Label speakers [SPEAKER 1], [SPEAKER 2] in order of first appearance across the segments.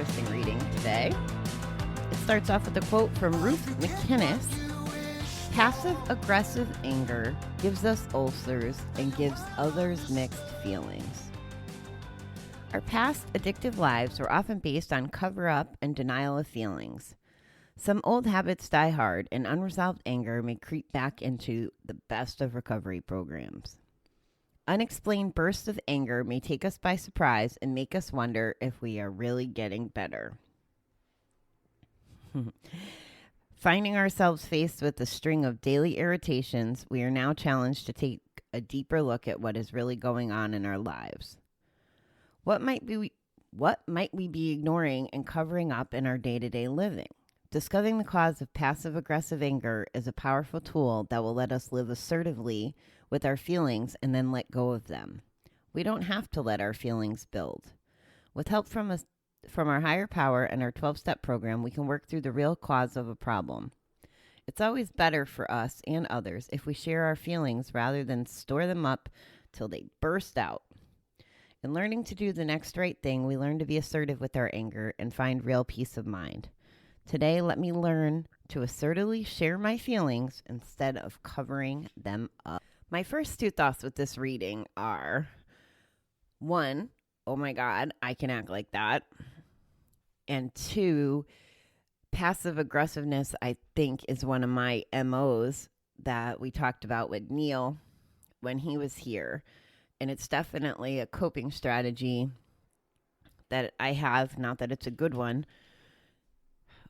[SPEAKER 1] interesting reading today. It starts off with a quote from Ruth McInnes. Passive-aggressive anger gives us ulcers and gives others mixed feelings. Our past addictive lives were often based on cover-up and denial of feelings. Some old habits die hard, and unresolved anger may creep back into the best of recovery programs. Unexplained bursts of anger may take us by surprise and make us wonder if we are really getting better. Finding ourselves faced with a string of daily irritations, we are now challenged to take a deeper look at what is really going on in our lives. What might we be ignoring and covering up in our day-to-day living? Discovering the cause of passive-aggressive anger is a powerful tool that will let us live assertively with our feelings and then let go of them. We don't have to let our feelings build. With help from our higher power and our 12-step program, we can work through the real cause of a problem. It's always better for us and others if we share our feelings rather than store them up till they burst out. In learning to do the next right thing, we learn to be assertive with our anger and find real peace of mind. Today, let me learn to assertively share my feelings instead of covering them up. My first two thoughts with this reading are, 1, oh my God, I can act like that. And 2, passive aggressiveness, I think, is one of my MOs that we talked about with Neil when he was here. And it's definitely a coping strategy that I have, not that it's a good one.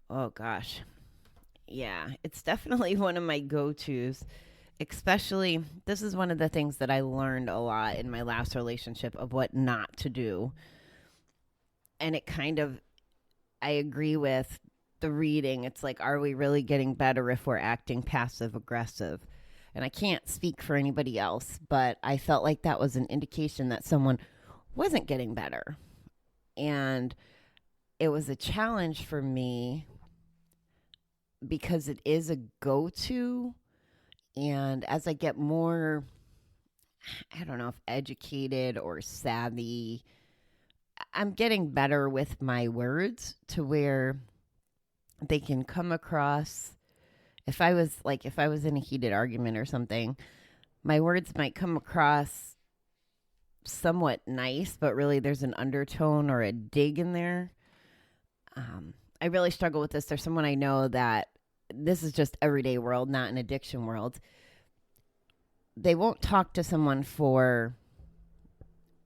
[SPEAKER 1] Oh gosh. Yeah, it's definitely one of my go-tos. Especially, this is one of the things that I learned a lot in my last relationship of what not to do. And it kind of, I agree with the reading. It's like, are we really getting better if we're acting passive aggressive? And I can't speak for anybody else, but I felt like that was an indication that someone wasn't getting better. And it was a challenge for me because it is a go-to. And as I get more, I don't know if educated or savvy, I'm getting better with my words to where they can come across. If I was in a heated argument or something, my words might come across somewhat nice, but really there's an undertone or a dig in there. I really struggle with this. There's someone I know that this is just everyday world, not an addiction world. They won't talk to someone for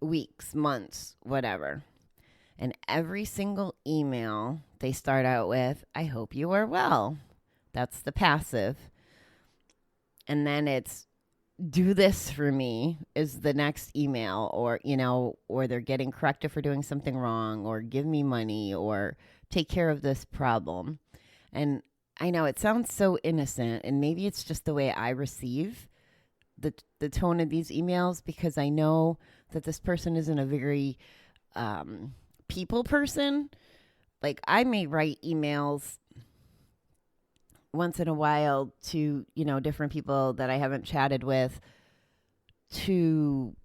[SPEAKER 1] weeks, months, whatever. And every single email they start out with, I hope you are well. That's the passive. And then it's, do this for me is the next email, or, or they're getting corrected for doing something wrong, or give me money, or take care of this problem. And I know it sounds so innocent, and maybe it's just the way I receive the tone of these emails, because I know that this person isn't a very people person. Like, I may write emails once in a while to, different people that I haven't chatted with, to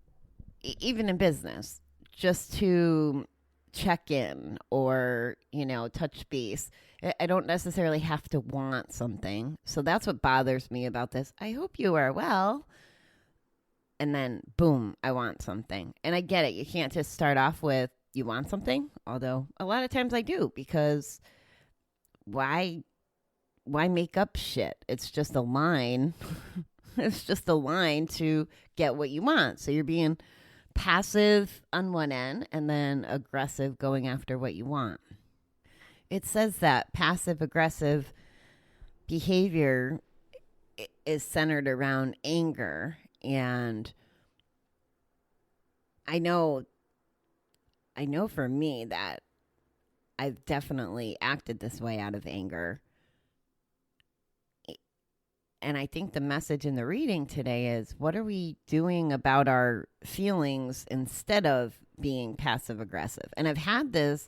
[SPEAKER 1] even in business, just to check in or, touch base. I don't necessarily have to want something. So that's what bothers me about this. I hope you are well. And then, boom, I want something. And I get it. You can't just start off with, you want something? Although a lot of times I do, because why make up shit? It's just a line. It's just a line to get what you want. So you're being passive on one end and then aggressive going after what you want. It says that passive-aggressive behavior is centered around anger. And I know for me that I've definitely acted this way out of anger. And I think the message in the reading today is, what are we doing about our feelings instead of being passive-aggressive? And I've had this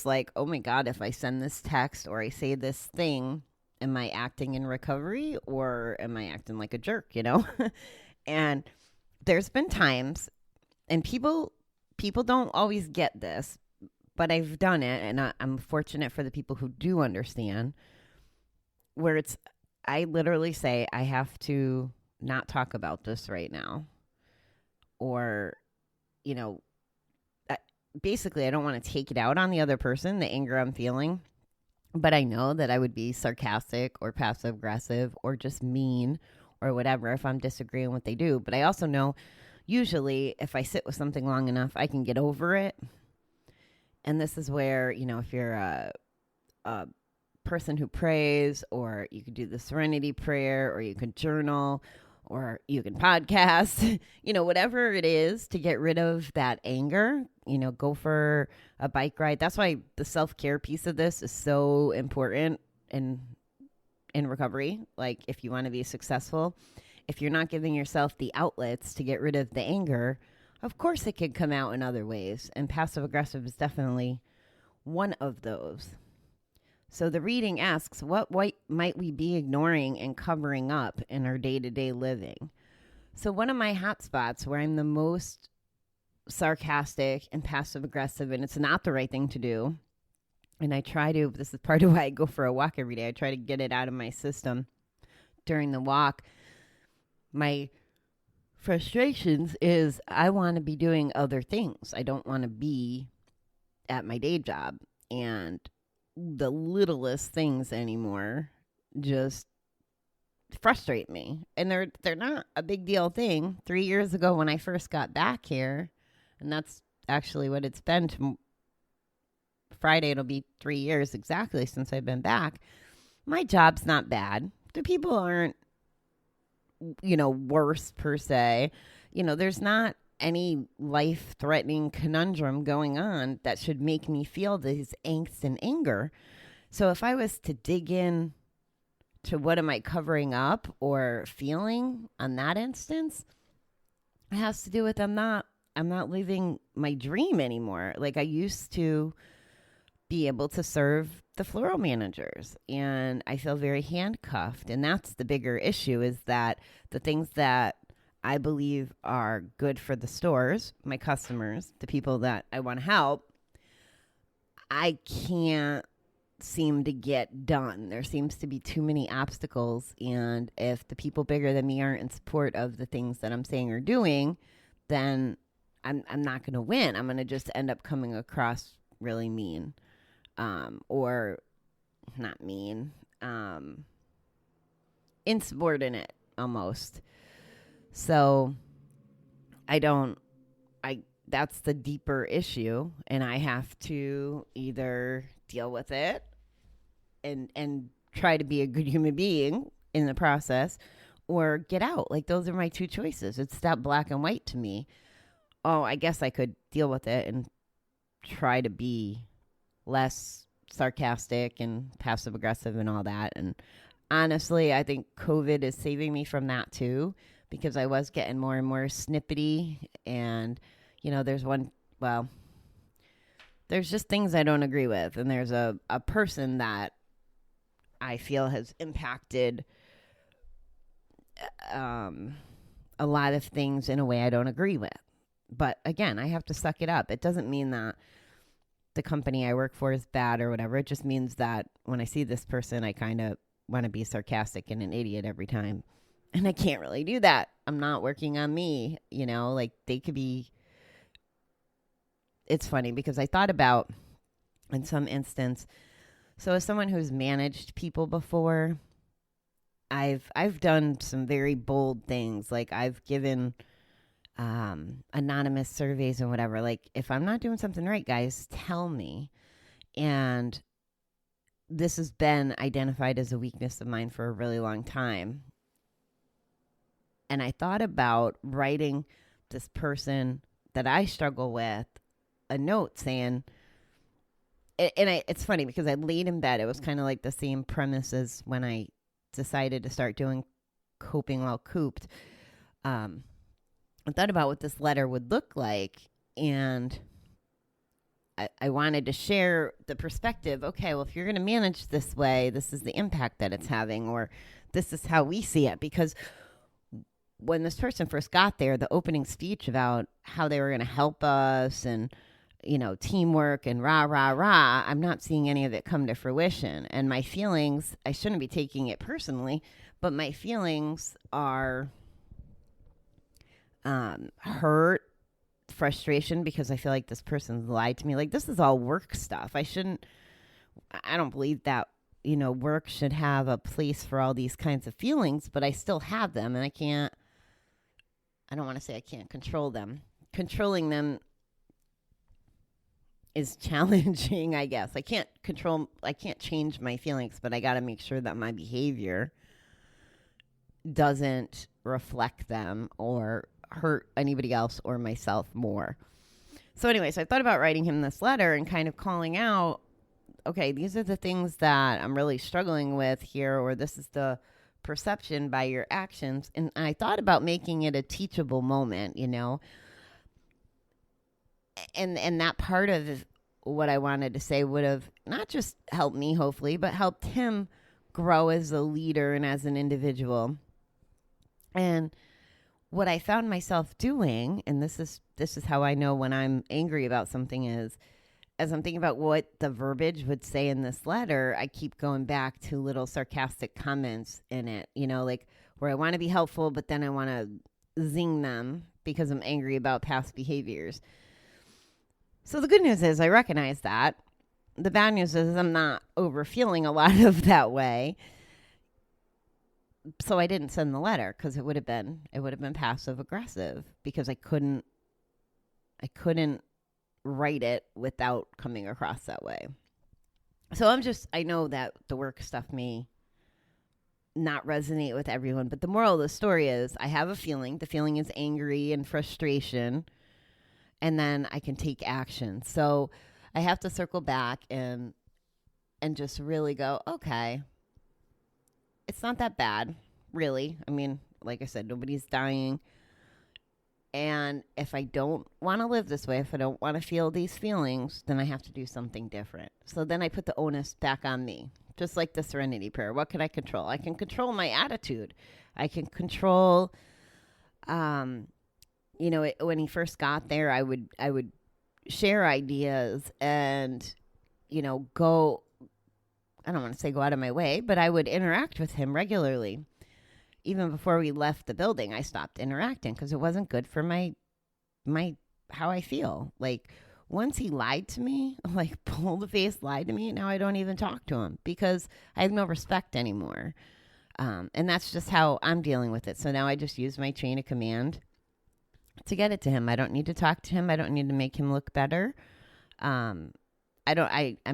[SPEAKER 1] like, oh my God, if I send this text or I say this thing, am I acting in recovery or am I acting like a jerk, And there's been times, and people don't always get this, But I've done it, and I'm fortunate for the people who do understand, where I literally say, I have to not talk about this right now. Or, you know, basically, I don't want to take it out on the other person, the anger I'm feeling. But I know that I would be sarcastic or passive aggressive or just mean or whatever if I'm disagreeing with what they do. But I also know usually if I sit with something long enough, I can get over it. And this is where, if you're a person who prays, or you could do the serenity prayer, or you could journal, or you can podcast, whatever it is to get rid of that anger, go for a bike ride. That's why the self-care piece of this is so important in recovery. Like, if you want to be successful, if you're not giving yourself the outlets to get rid of the anger, of course it can come out in other ways. And passive aggressive is definitely one of those. So the reading asks, what might we be ignoring and covering up in our day-to-day living? So one of my hot spots where I'm the most sarcastic and passive aggressive, and it's not the right thing to do, and this is part of why I go for a walk every day. I try to get it out of my system during the walk. My frustrations is I want to be doing other things. I don't want to be at my day job, and the littlest things anymore just frustrate me. And they're not a big deal thing. 3 years ago when I first got back here, and that's actually what it's been. Friday it'll be 3 years exactly since I've been back. My job's not bad. The people aren't, worse per se. There's not any life-threatening conundrum going on that should make me feel this angst and anger. So if I was to dig in to what am I covering up or feeling on that instance, it has to do with I'm not living my dream anymore. Like, I used to be able to serve the floral managers, and I feel very handcuffed. And that's the bigger issue, is that the things that I believe are good for the stores, my customers, the people that I want to help, I can't seem to get done. There seems to be too many obstacles. And if the people bigger than me aren't in support of the things that I'm saying or doing, then I'm not going to win. I'm going to just end up coming across really mean, or not mean, insubordinate almost. So that's the deeper issue, and I have to either deal with it and try to be a good human being in the process, or get out. Like, those are my two choices. It's that black and white to me. Oh, I guess I could deal with it and try to be less sarcastic and passive aggressive and all that. And honestly, I think COVID is saving me from that too, because I was getting more and more snippety. And, there's just things I don't agree with. And there's a person that I feel has impacted a lot of things in a way I don't agree with. But again, I have to suck it up. It doesn't mean that the company I work for is bad or whatever. It just means that when I see this person, I kind of want to be sarcastic and an idiot every time. And I can't really do that. I'm not working on me, like they could be. It's funny because I thought about, in some instance, so as someone who's managed people before, I've done some very bold things. Like, I've given anonymous surveys and whatever. Like, if I'm not doing something right, guys, tell me. And this has been identified as a weakness of mine for a really long time. And I thought about writing this person that I struggle with a note saying, it's funny because I laid in bed. It was kind of like the same premise as when I decided to start doing Coping While Cooped. I thought about what this letter would look like, and I wanted to share the perspective. Okay, well, if you're going to manage this way, this is the impact that it's having, or this is how we see it. Because when this person first got there, the opening speech about how they were going to help us and teamwork and rah, rah, rah, I'm not seeing any of it come to fruition. And my feelings, I shouldn't be taking it personally, but my feelings are hurt, frustration, because I feel like this person's lied to me. Like, this is all work stuff. I don't believe that, work should have a place for all these kinds of feelings, but I still have them, and I don't want to say I can't control them. Controlling them is challenging, I guess. I can't change my feelings, but I got to make sure that my behavior doesn't reflect them or hurt anybody else or myself more. So anyways, I thought about writing him this letter and kind of calling out, okay, these are the things that I'm really struggling with here, or this is the perception by your actions. And I thought about making it a teachable moment, and that part of what I wanted to say would have not just helped me, hopefully, but helped him grow as a leader and as an individual. And what I found myself doing, and this is how I know when I'm angry about something, is as I'm thinking about what the verbiage would say in this letter, I keep going back to little sarcastic comments in it, like where I want to be helpful, but then I want to zing them because I'm angry about past behaviors. So the good news is I recognize that. The bad news is I'm not over feeling a lot of that way. So I didn't send the letter because it would have been passive aggressive, because I couldn't write it without coming across that way. So I know that the work stuff may not resonate with everyone, but the moral of the story is I have a feeling. The feeling is angry and frustration, and then I can take action. So I have to circle back and just really go, okay, it's not that bad, really. I mean, like I said, nobody's dying. And if I don't want to live this way, if I don't want to feel these feelings, then I have to do something different. So then I put the onus back on me, just like the Serenity Prayer. What can I control? I can control my attitude. I can control, when he first got there, I would share ideas and, go, I don't want to say go out of my way, but I would interact with him regularly. Even before we left the building, I stopped interacting because it wasn't good for my how I feel. Like, once he lied to me, like bold-faced lied to me, now I don't even talk to him because I have no respect anymore. And that's just how I'm dealing with it. So now I just use my chain of command to get it to him. I don't need to talk to him. I don't need to make him look better. I'm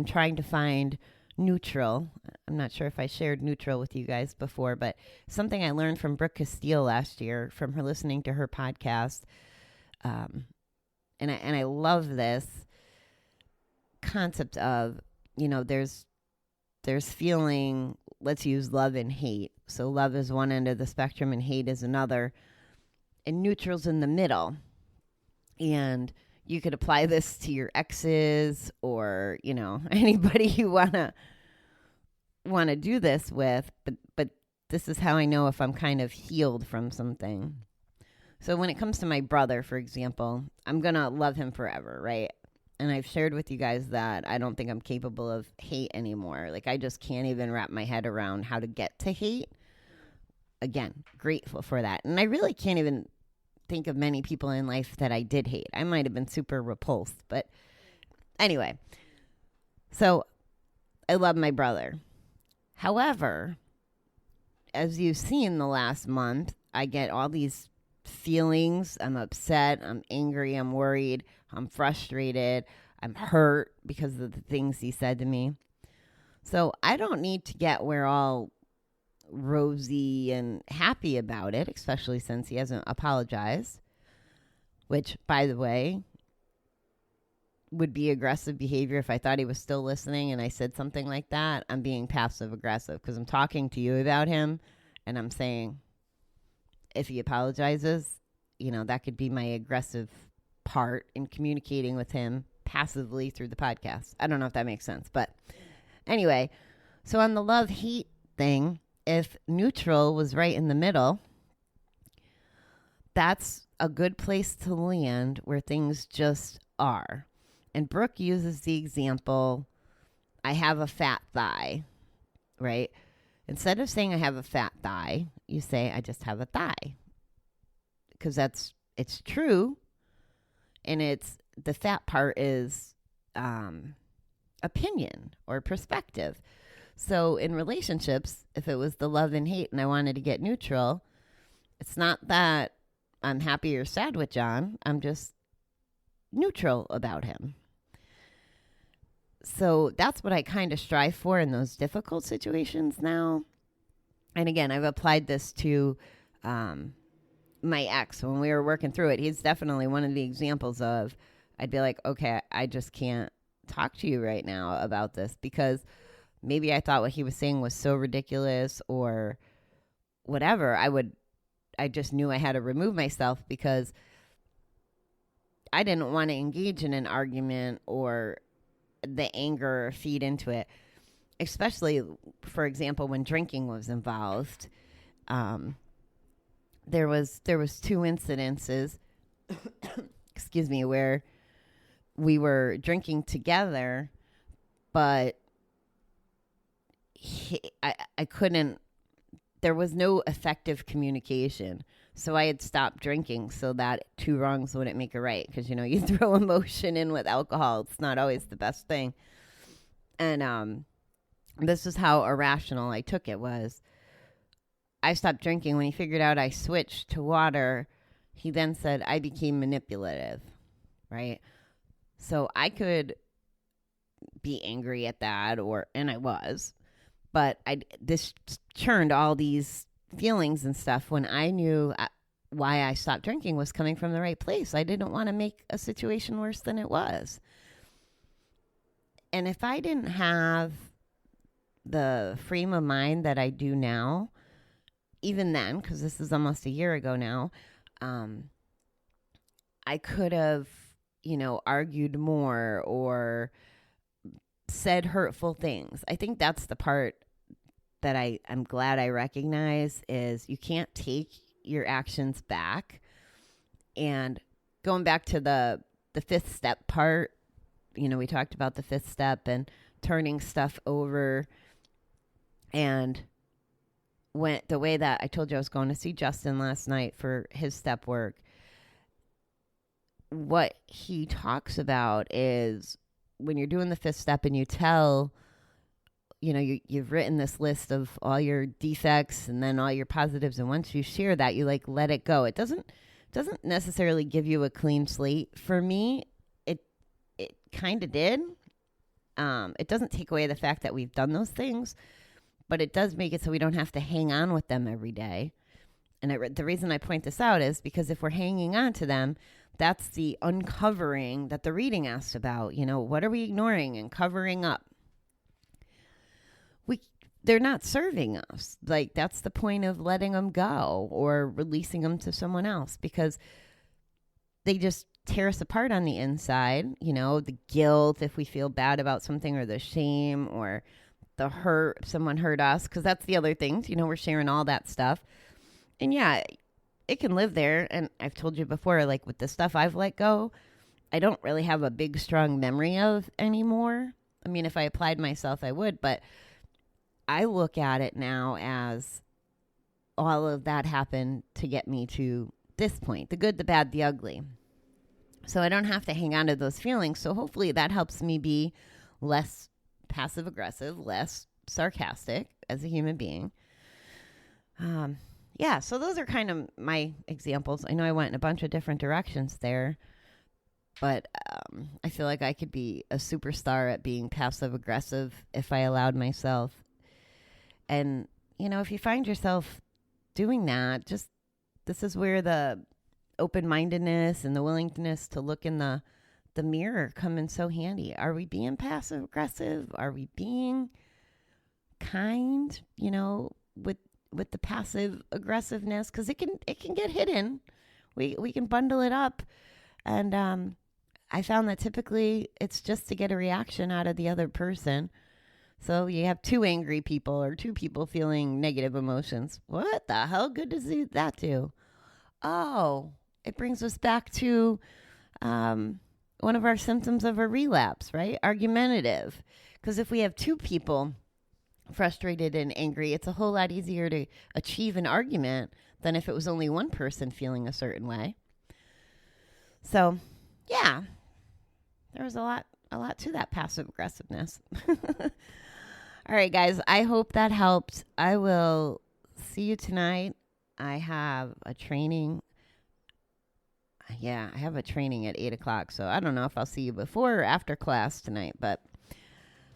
[SPEAKER 1] trying to find neutral. I'm not sure if I shared neutral with you guys before, but something I learned from Brooke Castile last year from her listening to her podcast. And I love this concept of, there's feeling, let's use love and hate. So love is one end of the spectrum and hate is another, and neutral's in the middle. And you could apply this to your exes or, anybody you want to do this with, but this is how I know if I'm kind of healed from something. So when it comes to my brother, for example, I'm going to love him forever, right? And I've shared with you guys that I don't think I'm capable of hate anymore. Like, I just can't even wrap my head around how to get to hate. Again, grateful for that. And I really can't even think of many people in life that I did hate. I might have been super repulsed, but anyway. So I love my brother. However, as you've seen the last month, I get all these feelings. I'm upset. I'm angry. I'm worried. I'm frustrated. I'm hurt because of the things he said to me. So I don't need to get where all rosy and happy about it, especially since he hasn't apologized, which, by the way, would be aggressive behavior if I thought he was still listening and I said something like that. I'm being passive aggressive because I'm talking to you about him and I'm saying if he apologizes, that could be my aggressive part in communicating with him passively through the podcast. I don't know if that makes sense, but anyway, so on the love-hate thing, if neutral was right in the middle, that's a good place to land where things just are. And Brooke uses the example, I have a fat thigh, right? Instead of saying I have a fat thigh, you say I just have a thigh. Because it's true. And the fat part is opinion or perspective. So in relationships, if it was the love and hate and I wanted to get neutral, it's not that I'm happy or sad with John. I'm just neutral about him. So that's what I kind of strive for in those difficult situations now. And again, I've applied this to my ex when we were working through it. He's definitely one of the examples of, I'd be like, okay, I just can't talk to you right now about this because maybe I thought what he was saying was so ridiculous or whatever. I just knew I had to remove myself because I didn't want to engage in an argument or the anger feed into it, especially, for example, when drinking was involved. There was 2 incidences, excuse me, where we were drinking together, but I couldn't, there was no effective communication. So I had stopped drinking so that 2 wrongs wouldn't make a right. Because, you throw emotion in with alcohol. It's not always the best thing. And this is how irrational I took it was. I stopped drinking. When he figured out I switched to water, he then said I became manipulative, right? So I could be angry at that, and I was. But this churned all these feelings and stuff when I knew why I stopped drinking was coming from the right place. I didn't want to make a situation worse than it was. And if I didn't have the frame of mind that I do now, even then, because this is almost a year ago now, I could have, argued more or said hurtful things. I think that's the part that I'm glad I recognize is you can't take your actions back. And going back to the 5th step part, we talked about the 5th step and turning stuff over. And the way that I told you I was going to see Justin last night for his step work, what he talks about is when you're doing the 5th step and you tell, you've written this list of all your defects and then all your positives. And once you share that, you let it go. It doesn't necessarily give you a clean slate. For me, it kind of did. It doesn't take away the fact that we've done those things, but it does make it so we don't have to hang on with them every day. And the reason I point this out is because if we're hanging on to them, that's the uncovering that the reading asked about. What are we ignoring and covering up? They're not serving us. That's the point of letting them go or releasing them to someone else, because they just tear us apart on the inside. The guilt if we feel bad about something, or the shame, or the hurt if someone hurt us, because that's the other things. We're sharing all that stuff. And yeah, it can live there. And I've told you before, with the stuff I've let go, I don't really have a big, strong memory of anymore. I mean, if I applied myself, I would, but I look at it now as all of that happened to get me to this point, the good, the bad, the ugly. So I don't have to hang on to those feelings. So hopefully that helps me be less passive aggressive, less sarcastic as a human being. So those are kind of my examples. I know I went in a bunch of different directions there, but I feel like I could be a superstar at being passive aggressive if I allowed myself. And, if you find yourself doing that, this is where the open-mindedness and the willingness to look in the mirror come in so handy. Are we being passive aggressive? Are we being kind, with the passive aggressiveness? Because it can get hidden. We can bundle it up. And I found that typically it's just to get a reaction out of the other person. So you have 2 angry people or 2 people feeling negative emotions. What the hell good does that do? Oh, it brings us back to one of our symptoms of a relapse, right? Argumentative. Because if we have two people frustrated and angry, it's a whole lot easier to achieve an argument than if it was only one person feeling a certain way. So, yeah, there was a lot to that passive aggressiveness. All right, guys, I hope that helped. I will see you tonight. I have a training. Yeah, I have a training at 8 o'clock, so I don't know if I'll see you before or after class tonight, but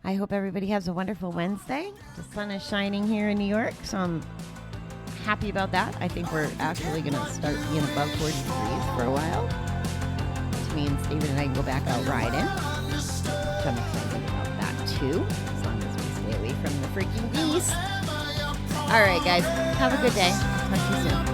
[SPEAKER 1] I hope everybody has a wonderful Wednesday. The sun is shining here in New York, so I'm happy about that. I think we're actually going to start being above 40 degrees for a while, which means David and I can go back out riding, which I'm excited about that too, as long as we stay away from the freaking geese. All right, guys, have a good day. Talk to you soon.